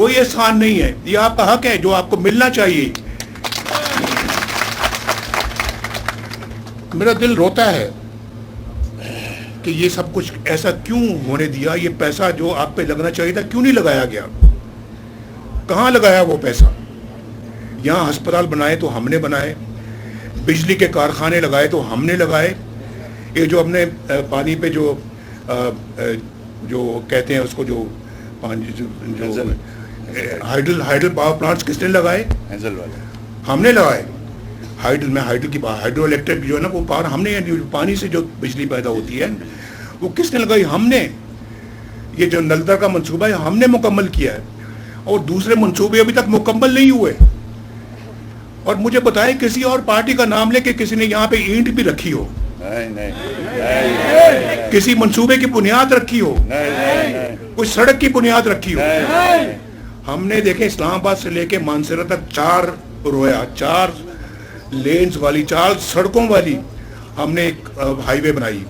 کوئی احسان نہیں ہے, یہ آپ کا حق ہے جو آپ کو ملنا چاہیے. میرا دل روتا ہے کہ یہ سب کچھ ایسا کیوں ہونے دیا, یہ پیسہ جو آپ پہ لگنا چاہیے تھا کیوں نہیں لگایا گیا, کہاں لگایا وہ پیسہ. یہاں ہسپتال بنائے تو ہم نے بنائے, بجلی کے کارخانے لگائے تو ہم نے لگائے, یہ جو ہم نے پانی پہ جو کہتے ہیں اس کو جو ہائیڈل پاور پلانٹس کس نے لگائے, ہم نے لگائے. ہائیڈرو الیکٹرک جو ہے نا وہ پاور ہم نے, پانی سے جو بجلی پیدا ہوتی ہے وہ کس نے لگائی, ہم نے. یہ جو نلدا کا منصوبہ ہے ہم نے مکمل کیا ہے, اور دوسرے منصوبے ابھی تک مکمل نہیں ہوئے. اور مجھے بتائیں کسی اور پارٹی کا نام لے کہ کسی نے یہاں پہ اینٹ بھی رکھی ہو, کسی منصوبے کی بنیاد رکھی ہو, کوئی سڑک کی بنیاد رکھی ہو. ہم نے دیکھیں اسلام آباد سے لے کے مانسیرا تک 4 لینز والی, 4 سڑکوں والی ہم نے ایک ہائی وے بنائی.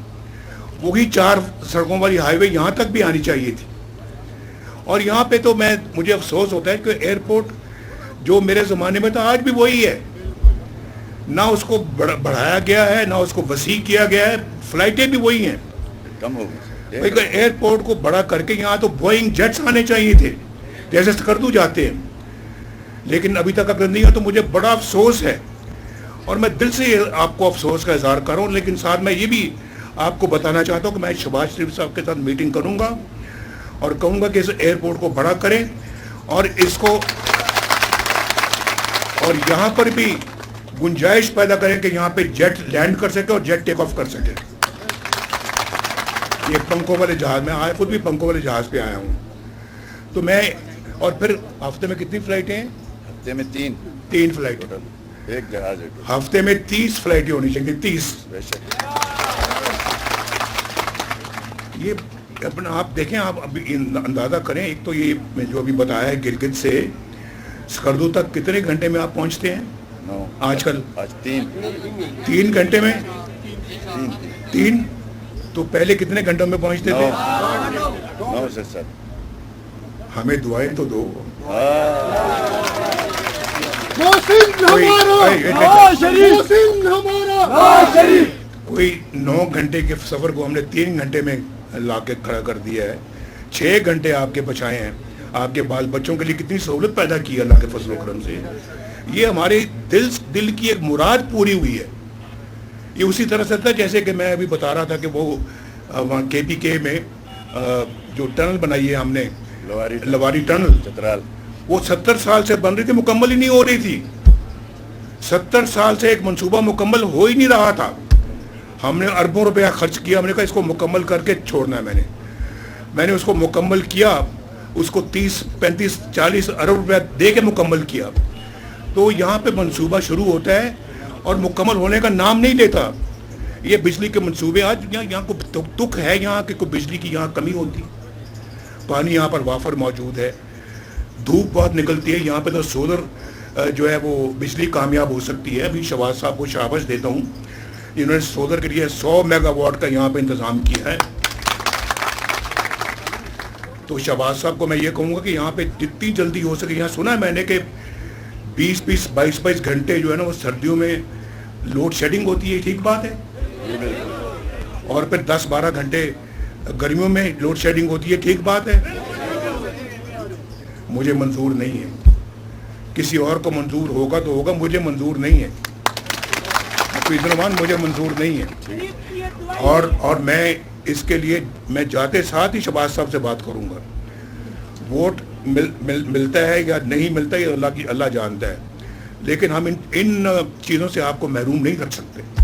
وہی 4 سڑکوں والی ہائی وے یہاں تک بھی آنی چاہیے تھی. اور یہاں پہ تو مجھے افسوس ہوتا ہے کہ ایئرپورٹ جو میرے زمانے میں تھا آج بھی وہی ہے, نہ اس کو بڑھایا گیا ہے نہ اس کو وسیع کیا گیا ہے, فلائٹیں بھی وہی ہیں. ایئرپورٹ کو بڑا کر کے یہاں تو بوئنگ جیٹس آنے چاہیے تھے جیسے سکردو جاتے ہیں, لیکن ابھی تک اگر نہیں ہے تو مجھے بڑا افسوس ہے. اور میں دل سے آپ کو افسوس کا اظہار کر رہا ہوں, لیکن ساتھ میں یہ بھی آپ کو بتانا چاہتا ہوں کہ میں شہباز شریف صاحب کے ساتھ میٹنگ کروں گا اور کہوں گا کہ اس ایئرپورٹ کو بڑا کریں اور اس کو, اور یہاں پر بھی گنجائش پیدا کریں کہ یہاں پہ جیٹ لینڈ کر سکے اور جیٹ ٹیک آف کر سکے. یہ پنکھوں والے جہاز, میں خود بھی پنکھوں والے جہاز پہ آیا ہوں. تو میں, اور پھر ہفتے میں کتنی فلائٹیں ہیں؟ ہفتے میں 3 فلائٹیں, ایک جہاز, ہفتے میں 30 فلائٹیں ہونی چاہیے, 30. یہ اپنا آپ دیکھیں, آپ ابھی اندازہ کریں. ایک تو یہ میں جو ابھی بتایا ہے گلگت سے سکردو تک کتنے گھنٹے میں آپ پہنچتے ہیں آج کل؟ 3 گھنٹے میں 3. تو پہلے کتنے گھنٹوں میں پہنچتے تھے؟ 9 سے 7. ہمیں دعائیں تو دو. کوئی 9 گھنٹے کے سفر کو ہم نے 3 گھنٹے میں لا کے کھڑا کر دیا ہے. 6 گھنٹے آپ کے بچائے ہیں, آپ کے بال بچوں کے لیے کتنی سہولت پیدا کی ہے اللہ کے فضل و کرم سے. یہ ہمارے دل کی ایک مراد پوری ہوئی ہے. یہ اسی طرح سے تھا جیسے کہ میں ابھی بتا رہا تھا کہ وہ وہاں KPK میں جو ٹنل بنائی ہے ہم نے, لواری ٹنل چترال, وہ 70 سال سے بن رہی تھی, مکمل ہی نہیں ہو رہی تھی. 70 سال سے ایک منصوبہ مکمل ہو ہی نہیں رہا تھا. ہم نے اربوں روپیہ خرچ کیا, ہم نے کہا اس کو مکمل کر کے چھوڑنا ہے. میں نے اس کو مکمل کیا, اس کو 30 35 40 ارب روپیہ دے کے مکمل کیا. تو یہاں پہ منصوبہ شروع ہوتا ہے اور مکمل ہونے کا نام نہیں لیتا. یہ بجلی کے منصوبے, آج یہاں کو تک ہے یہاں کہ کوئی بجلی کی یہاں کمی ہوتی. پانی یہاں پر وافر موجود ہے, دھوپ بہت نکلتی ہے یہاں پہ, تو سولر جو ہے وہ بجلی کامیاب ہو سکتی ہے. ابھی شہباز صاحب کو شاباش دیتا ہوں, انہوں نے سولر کے لیے 100 میگا واٹ کا یہاں پہ انتظام کیا ہے. تو شہباز صاحب کو میں یہ کہوں گا کہ یہاں پہ جتنی جلدی ہو سکے, یہاں سنا ہے میں نے کہ 20 22 گھنٹے جو ہے نا وہ سردیوں میں لوڈ شیڈنگ ہوتی ہے, ٹھیک بات ہے, اور پھر 10-12 گھنٹے گرمیوں میں لوڈ شیڈنگ ہوتی ہے, ٹھیک بات ہے. مجھے منظور نہیں ہے, کسی اور کو منظور ہوگا تو ہوگا, مجھے منظور نہیں ہے. مجھے منظور نہیں ہے. اور میں اس کے لیے میں جاتے ساتھ ہی شہباز صاحب سے بات کروں گا. ووٹ ملتا ہے یا نہیں ملتا ہے اللہ جانتا ہے, لیکن ہم ان چیزوں سے آپ کو محروم نہیں رکھ سکتے.